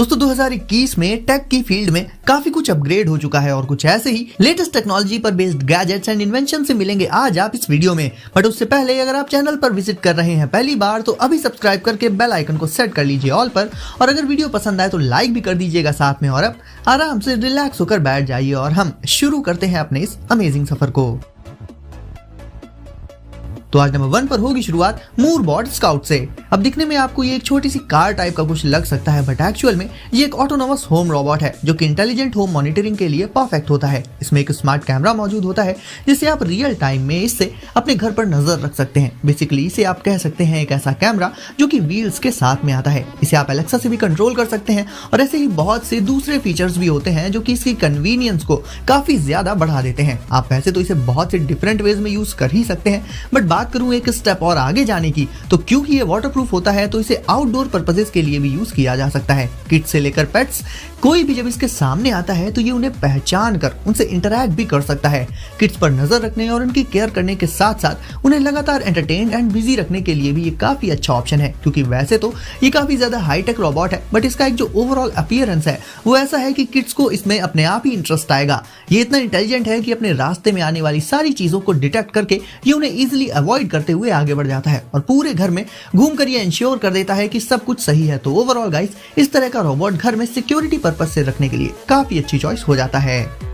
दोस्तों 2021 में टेक की फील्ड में काफी कुछ अपग्रेड हो चुका है और कुछ ऐसे ही लेटेस्ट टेक्नोलॉजी पर बेस्ड गैजेट्स एंड इन्वेंशन से मिलेंगे आज आप इस वीडियो में। बट उससे पहले अगर आप चैनल पर विजिट कर रहे हैं पहली बार तो अभी सब्सक्राइब करके बेल आइकन को सेट कर लीजिए ऑल पर, और अगर वीडियो पसंद आए तो लाइक भी कर दीजिएगा साथ में। और अब आराम से रिलैक्स होकर बैठ जाइए और हम शुरू करते हैं अपने इस अमेजिंग सफर को। तो आज नंबर 1 पर होगी शुरुआत मूरबॉट स्काउट से। अब दिखने में आपको ये एक छोटी सी कार टाइप का कुछ लग सकता है, बट एक्चुअल में ये एक ऑटोनोमस होम रोबोट है जो कि इंटेलिजेंट होम मॉनिटरिंग के लिए परफेक्ट होता है। इसमें एक स्मार्ट कैमरा मौजूद होता है जिससे आप रियल टाइम में इससे अपने घर पर नजर रख सकते हैं। बेसिकली इसे आप कह सकते हैं एक ऐसा कैमरा जो कि व्हील्स के साथ में आता है। इसे आप एलेक्सा से भी कंट्रोल कर सकते हैं और ऐसे ही बहुत से दूसरे फीचर्स भी होते हैं जो कि इसकी कन्वीनियंस को काफी ज्यादा बढ़ा देते हैं। आप वैसे तो इसे बहुत से डिफरेंट वेज में यूज कर ही सकते हैं, बट बात करूं एक स्टेप और आगे जाने की तो क्योंकि ये वाटरप्रूफ होता है तो इसे आउटडोर पर्पसेस के लिए भी यूज किया जा सकता है। किड्स से लेकर पेट्स, कोई भी जब इसके सामने आता है तो ये उन्हें पहचान कर उनसे इंटरैक्ट भी कर सकता है। किड्स पर नजर रखने और उनकी केयर करने के साथ साथ उन्हें लगातार एंटरटेन एंड बिजी रखने के लिए भी ये काफी अच्छा ऑप्शन है, क्योंकि वैसे तो ये काफी ज्यादा हाईटेक रोबोट है बट इसका एक जो ओवरऑल अपीयरेंस है वो ऐसा है कि किड्स को इसमें अपने आप ही इंटरेस्ट आएगा। ये इतना इंटेलिजेंट है कि अपने रास्ते में आने वाली सारी चीजों को डिटेक्ट करके ये उन्हें इजिली अवॉइड करते हुए आगे बढ़ जाता है और पूरे घर में घूम कर ये इंश्योर कर देता है कि सब कुछ सही है। तो ओवरऑल गाइस इस तरह का रोबोट घर में सिक्योरिटी पर्पस से रखने के लिए काफी अच्छी चॉइस हो जाता है।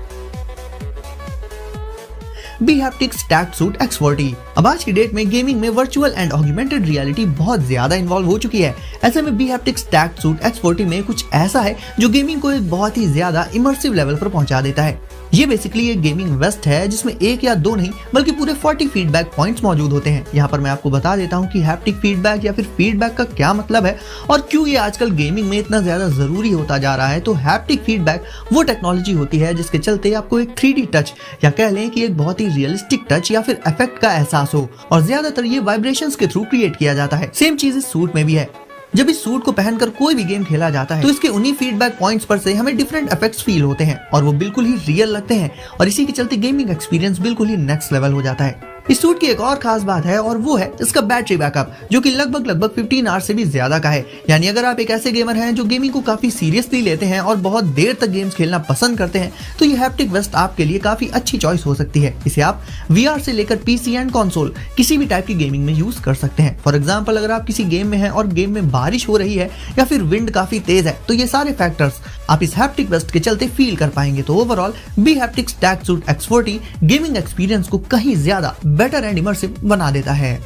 BHaptics Tact Suit X40। अब आज की डेट में गेमिंग में वर्चुअल एंड ऑगमेंटेड रियलिटी बहुत ज्यादा इन्वॉल्व हो चुकी है। ऐसे में BHaptics Tact Suit X40 में कुछ ऐसा है जो गेमिंग को एक बहुत ही ज्यादा इमर्सिव लेवल पर पहुंचा देता है। ये बेसिकली एक गेमिंग वेस्ट है जिसमें एक या दो नहीं बल्कि पूरे 40 फीडबैक पॉइंट्स मौजूद होते हैं। यहाँ पर मैं आपको बता देता हूँ कि हैप्टिक फीडबैक या फिर फीडबैक का क्या मतलब है और क्यों ये आजकल गेमिंग में इतना ज्यादा जरूरी होता जा रहा है। तो हैप्टिक फीडबैक वो टेक्नोलॉजी होती है जिसके चलते आपको एक 3D टच या कह लें कि एक बहुत ही रियलिस्टिक टच या फिर इफेक्ट का एहसास हो, और ज्यादातर ये वाइब्रेशंस के थ्रू क्रिएट किया जाता है। सेम चीज इस सूट में भी है। जब इस सूट को पहनकर कोई भी गेम खेला जाता है तो इसके उन्हीं फीडबैक पॉइंट्स पर से हमें डिफरेंट इफेक्ट्स फील होते हैं और वो बिल्कुल ही रियल लगते हैं, और इसी के चलते गेमिंग एक्सपीरियंस बिल्कुल ही नेक्स्ट लेवल हो जाता है। इस सूट की एक और खास बात है और वो है इसका बैटरी बैकअप, जो कि लगभग 15 आवर्स से भी ज्यादा का है। यानी अगर आप एक ऐसे गेमर हैं जो गेमिंग को काफी सीरियसली लेते हैं और बहुत देर तक गेम्स खेलना पसंद करते हैं तो ये हैप्टिक वेस्ट आपके लिए काफी अच्छी चॉइस हो सकती है। इसे आप VR से लेकर PC एंड कंसोल किसी भी टाइप की गेमिंग में यूज कर सकते हैं। फॉर एग्जाम्पल अगर आप किसी गेम में हैं और गेम में बारिश हो रही है या फिर विंड काफी तेज है तो ये सारे फैक्टर्स आप इस हैप्टिक वेस्ट के चलते फील कर पाएंगे। तो overall BHaptics Tact Suit X40 gaming experience को कहीं ज्यादा बेटर एंड इमर्सिव बना देता है।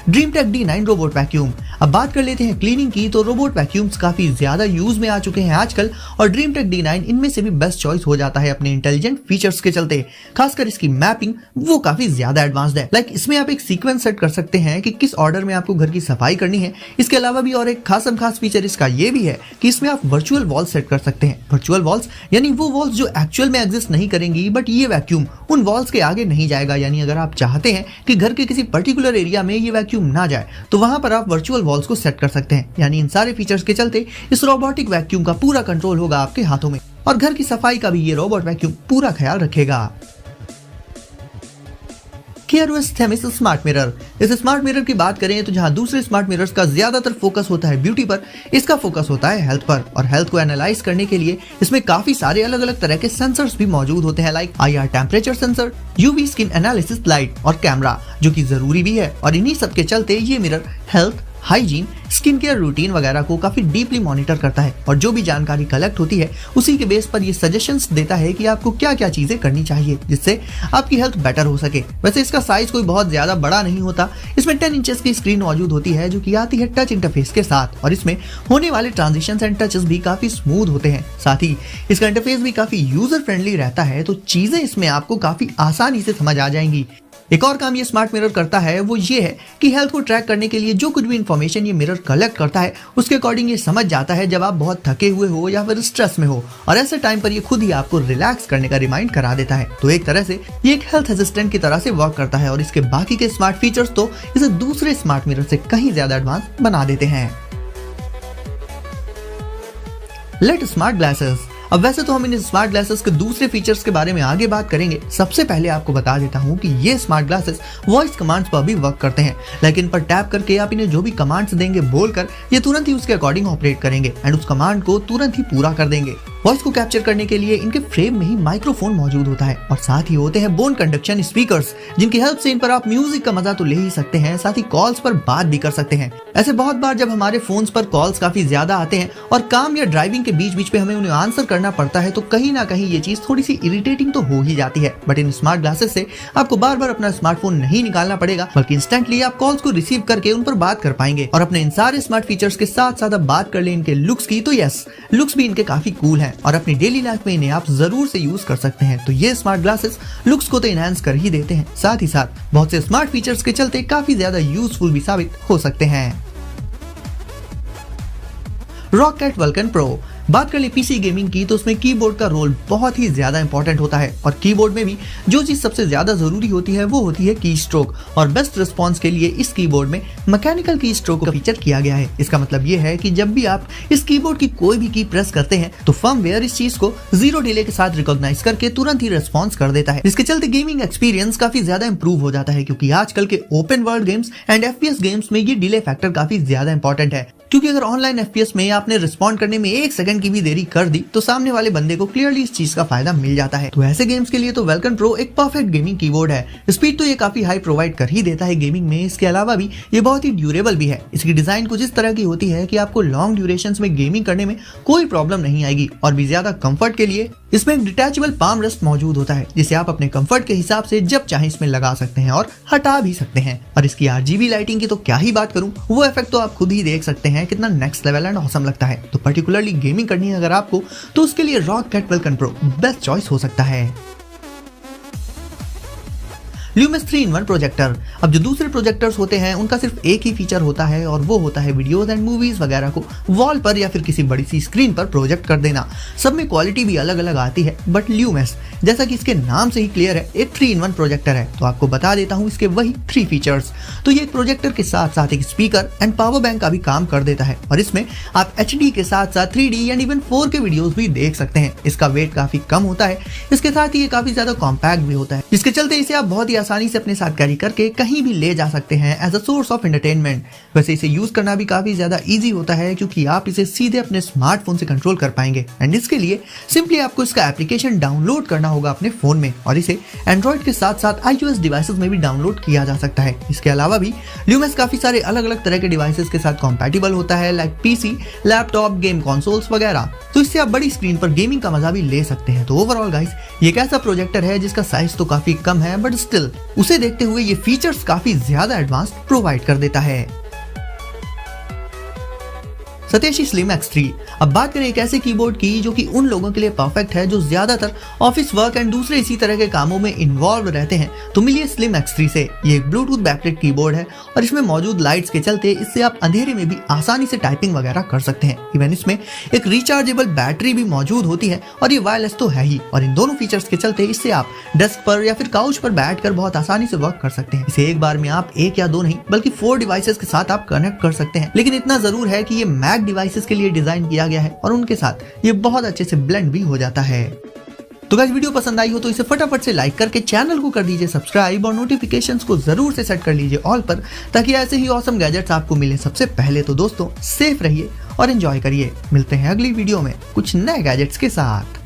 DreamTech D9 robot vacuum. अब बात कर लेते हैं क्लीनिंग की, तो रोबोट वैक्यूम्स काफी ज्यादा यूज में आ चुके हैं आजकल और DreamTech D9 इनमें से भी बेस्ट चॉइस हो जाता है अपने इंटेलिजेंट फीचर्स के चलते। खासकर इसकी मैपिंग वो काफी ज्यादा एडवांस्ड है। लाइक इसमें आप एक सीक्वेंस सेट कर सकते हैं कि किस ऑर्डर में आपको घर की सफाई करनी है। इसके अलावा भी और एक खास फीचर इसका ये भी है कि इसमें आप वर्चुअल वॉल्स सेट कर सकते हैं। वर्चुअल वॉल्स यानी वो वॉल्स जो एक्चुअल में एग्जिस्ट नहीं करेंगी, बट ये वैक्यूम उन वॉल्स के आगे नहीं जाएगा। यानी अगर आप चाहते हैं कि घर के किसी पर्टिकुलर एरिया में ये वैक्यूम ना जाए तो वहां पर आप वर्चुअल वॉल्स को सेट कर सकते हैं। यानी इन सारे फीचर्स के चलते इस रोबोटिक वैक्यूम का पूरा कंट्रोल होगा आपके हाथों में और घर की सफाई का भी ये रोबोट वैक्यूम पूरा ख्याल रखेगा। KROS Themis smart mirror. इस स्मार्ट मिरर की बात करें तो जहां दूसरे स्मार्ट मिरर्स का ज्यादातर फोकस होता है ब्यूटी पर, इसका फोकस होता है हेल्थ पर। और हेल्थ को एनालाइज करने के लिए इसमें काफी सारे अलग अलग तरह के सेंसर्स भी मौजूद होते हैं, like IR temperature sensor, UV skin analysis light और कैमरा, जो कि जरूरी भी है। और इन्हीं सब के चलते ये mirror health, hygiene, skin care routine वगैरह को काफी डीपली मॉनिटर करता है और जो भी जानकारी कलेक्ट होती है उसी के बेस पर ये सजेशंस देता है कि आपको क्या क्या चीजें करनी चाहिए जिससे आपकी हेल्थ बेटर हो सके। वैसे इसका साइज कोई बहुत ज्यादा बड़ा नहीं होता। इसमें 10 इंचेस की स्क्रीन मौजूद होती है जो कि आती है टच इंटरफेस के साथ, और इसमें होने वाले ट्रांजिशंस एंड टचेस भी काफी स्मूथ होते हैं। साथ ही इसका इंटरफेस भी काफी यूजर फ्रेंडली रहता है, तो चीजें इसमें आपको काफी आसानी से समझ आ जाएंगी। एक और काम ये स्मार्ट मिरर करता है वो ये है कि हेल्थ को ट्रैक करने के लिए जो कुछ भी इंफॉर्मेशन ये मिरर कलेक्ट करता है उसके अकॉर्डिंग ये समझ जाता है जब आप बहुत थके हुए हो या फिर स्ट्रेस में हो, और ऐसे टाइम पर ये खुद ही आपको रिलैक्स करने का रिमाइंड करा देता है। तो एक तरह से ये एक हेल्थ असिस्टेंट की तरह से वर्क करता है और इसके बाकी के स्मार्ट फीचर्स तो इसे दूसरे स्मार्ट मिरर से कहीं ज्यादा एडवांस बना देते हैं। Let smart glasses. अब वैसे तो हम इन स्मार्ट ग्लासेस के दूसरे फीचर्स के बारे में आगे बात करेंगे, सबसे पहले आपको बता देता हूँ कि ये स्मार्ट ग्लासेस वॉइस कमांड्स पर भी वर्क करते हैं। लेकिन पर टैप करके आप इन्हें जो भी कमांड्स देंगे बोलकर ये तुरंत ही उसके अकॉर्डिंग ऑपरेट करेंगे एंड उस कमांड को तुरंत ही पूरा कर देंगे। वॉइस को कैप्चर करने के लिए इनके फ्रेम में ही माइक्रोफोन मौजूद होता है और साथ ही होते हैं बोन कंडक्शन स्पीकर्स, जिनकी हेल्प से इन पर आप म्यूजिक का मजा तो ले ही सकते हैं, साथ ही कॉल्स पर बात भी कर सकते हैं। ऐसे बहुत बार जब हमारे फोन्स पर कॉल्स काफी ज्यादा आते हैं और काम या ड्राइविंग के बीच बीच में हमें उन्हें आंसर करना पड़ता है, तो कहीं ना कहीं ये चीज थोड़ी सी इरिटेटिंग तो हो ही जाती है। बट इन स्मार्ट ग्लासेस से आपको बार बार अपना स्मार्टफोन नहीं निकालना पड़ेगा, बल्कि इंस्टेंटली आप कॉल्स को रिसीव करके उन पर बात कर पाएंगे। और अपने इन सारे स्मार्ट फीचर्स के साथ साथ अब बात कर ले इनके लुक्स की, तो यस, लुक्स भी इनके काफी कूल है और अपनी डेली लाइफ में इन्हें आप जरूर से यूज कर सकते हैं। तो ये स्मार्ट ग्लासेस लुक्स को तो एनहांस कर ही देते हैं, साथ ही साथ बहुत से स्मार्ट फीचर्स के चलते काफी ज्यादा यूजफुल भी साबित हो सकते हैं। Rocket vulcan pro. बात कर ले पीसी गेमिंग की, तो उसमें कीबोर्ड का रोल बहुत ही ज्यादा इंपॉर्टेंट होता है और कीबोर्ड में भी जो चीज सबसे ज्यादा जरूरी होती है वो होती है की स्ट्रोक। और बेस्ट रिस्पॉन्स के लिए इस कीबोर्ड में मैकेनिकल की स्ट्रोक का फीचर किया गया है। इसका मतलब ये है कि जब भी आप इस कीबोर्ड की कोई भी की प्रेस करते हैं तो फर्मवेयर इस चीज को जीरो डिले के साथ रिकॉग्नाइज करके तुरंत ही रिस्पॉन्स कर देता है। इसके चलते गेमिंग एक्सपीरियंस काफी ज्यादा इंप्रूव हो जाता है, क्योंकि आजकल के open world games and FPS games में ये डिले फैक्टर काफी ज्यादा इंपॉर्टेंट है। क्योंकि अगर ऑनलाइन FPS में आपने रिस्पॉन्ड करने में 1 सेकंड की भी देरी कर दी तो सामने वाले बंदे को क्लियरली इस चीज का फायदा मिल जाता है। तो ऐसे गेम्स के लिए तो वल्कन प्रो एक परफेक्ट गेमिंग कीबोर्ड है। स्पीड तो ये काफी हाई प्रोवाइड कर ही देता है गेमिंग में, इसके अलावा भी ये बहुत ही ड्यूरेबल भी है। इसकी डिजाइन कुछ इस तरह की होती है कि आपको लॉन्ग ड्यूरेशंस में गेमिंग करने में कोई प्रॉब्लम नहीं आएगी। और भी ज्यादा कंफर्ट के लिए इसमें एक डिटैचेबल पाम रेस्ट मौजूद होता है, जिसे आप अपने कंफर्ट के हिसाब से जब चाहे इसमें लगा सकते हैं और हटा भी सकते हैं। और इसकी RGB लाइटिंग की तो क्या ही बात करूं, वो इफेक्ट तो आप खुद ही देख सकते हैं कितना नेक्स्ट लेवल एंड ऑसम लगता है। तो पर्टिकुलरली गेमिंग करनी है अगर आपको, तो उसके लिए rocket vulcan pro best choice हो सकता है। Loomis 3-in-1 projector. अब जो दूसरे प्रोजेक्टर्स होते हैं उनका सिर्फ एक ही फीचर होता है और वो होता है वीडियोस एंड मूवीज वगैरह को वॉल पर या फिर किसी बड़ी सी स्क्रीन पर प्रोजेक्ट कर देना। सब में क्वालिटी भी अलग अलग आती है, बट ल्यूमिस जैसा कि इसके नाम से ही क्लियर है, एक 3-in-1 प्रोजेक्टर है। तो आपको बता देता हूँ इसके वही 3 फीचर्स। तो ये एक प्रोजेक्टर के साथ साथ एक स्पीकर एंड पावर बैंक का भी काम कर देता है और इसमें आप HD के साथ साथ 3D and even 4K videos भी देख सकते हैं। इसका वेट काफी कम होता है, इसके साथ ही ये काफी ज्यादा कॉम्पैक्ट भी होता है, जिसके चलते इसे आप बहुत ही आसानी से अपने साथ कैरी करके कहीं भी ले जा सकते हैं as a source of entertainment. वैसे इसे यूज करना भी काफी ज्यादा इजी होता है, क्योंकि आप इसे सीधे अपने स्मार्टफोन से कंट्रोल कर पाएंगे एंड इसके लिए सिंपली आपको इसका एप्लीकेशन डाउनलोड करना होगा अपने फोन में और इसे एंड्रॉइड के साथ साथ iOS डिवाइसेस में भी डाउनलोड किया जा सकता है। इसके अलावा भी ल्यूमिस काफी सारे अलग अलग तरह के डिवाइसेस के साथ कॉम्पैटिबल होता है, like PC, laptop, game consoles वगैरह। तो इससे आप बड़ी स्क्रीन पर गेमिंग का मजा भी ले सकते हैं। तो ओवरऑल गाइस, ये एक ऐसा प्रोजेक्टर है जिसका साइज तो काफी कम है, बट स्टिल उसे देखते हुए ये फीचर्स काफी ज्यादा एडवांस प्रोवाइड कर देता है। सतेशी स्लिम X3। अब बात करें एक ऐसे कीबोर्ड की जो कि उन लोगों के लिए परफेक्ट है जो ज्यादातर ऑफिस वर्क एंड दूसरे इसी तरह के कामों में इन्वॉल्व रहते हैं। तो मिलिए स्लिम X3 से। ये एक ब्लूटूथ बैकलाइट कीबोर्ड है और इसमें मौजूद लाइट्स के चलते इससे आप अंधेरे में भी आसानी से टाइपिंग वगैरह कर सकते हैं। इवन इसमें एक रिचार्जेबल बैटरी भी मौजूद होती है और ये वायरलेस तो है ही। और इन दोनों फीचर्स के चलते इससे आप डेस्क पर या फिर काउच पर बैठकर बहुत आसानी से वर्क कर सकते हैं। इसे एक बार में आप 1 या 2 नहीं बल्कि 4 डिवाइसेस के साथ आप कनेक्ट कर सकते हैं। लेकिन इतना जरूर है कि ये मैक डिवाइसेस के लिए डिजाइन किया गया है और उनके साथ ये बहुत अच्छे से ब्लेंड भी हो जाता है। तो गाइस, वीडियो पसंद आई हो तो इसे फटाफट से लाइक करके चैनल को कर दीजिए सब्सक्राइब और नोटिफिकेशंस को जरूर से सेट कर लीजिए ऑल पर, ताकि ऐसे ही ऑसम गैजेट्स आपको मिले सबसे पहले। तो दोस्तों, सेफ रहिए और एंजॉय करिए। मिलते हैं अगली वीडियो में कुछ नए गैजेट्स के साथ।